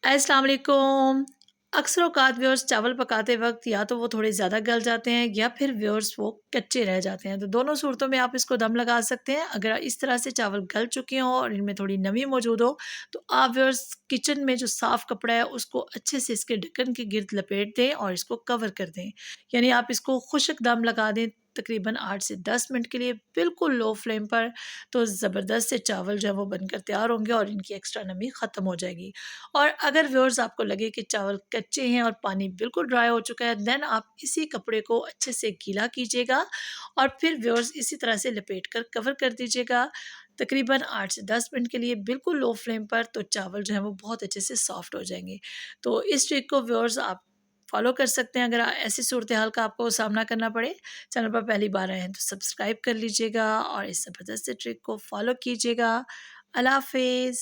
अस्सलाम वालेकुम। अक्सर औक़ात व्यूअर्स चावल पकाते वक़्त या तो वो थोड़े ज़्यादा गल जाते हैं या फिर व्यूअर्स वो कच्चे रह जाते हैं। तो दोनों सूरतों में आप इसको दम लगा सकते हैं। अगर इस तरह से चावल गल चुके हों और इनमें थोड़ी नमी मौजूद हो, तो आप व्यूअर्स किचन में जो साफ़ कपड़ा है उसको अच्छे से इसके ढक्कन के गिर्द लपेट दें और इसको कवर कर दें। यानी आप इसको खुश्क दम लगा दें तकरीबन 8 से 10 मिनट के लिए बिल्कुल लो फ्लेम पर। तो ज़बरदस्त से चावल जो है वो बनकर तैयार होंगे और इनकी एक्स्ट्रा नमी ख़त्म हो जाएगी। और अगर व्यूअर्स आपको लगे कि चावल कच्चे हैं और पानी बिल्कुल ड्राई हो चुका है, देन आप इसी कपड़े को अच्छे से गीला कीजिएगा और फिर व्यूअर्स इसी तरह से लपेट कर कवर कर दीजिएगा तकरीबन 8 से 10 मिनट के लिए बिल्कुल लो फ्लेम पर। तो चावल जो है वो बहुत अच्छे से सॉफ्ट हो जाएंगे। तो इस ट्रिक को व्यूअर्स आप फॉलो कर सकते हैं अगर ऐसी सूरत हाल का आपको सामना करना पड़े। चैनल पर पहली बार आए हैं तो सब्सक्राइब कर लीजिएगा और इस ज़बरदस्त ट्रिक को फॉलो कीजिएगा। अल्लाह हाफिज़।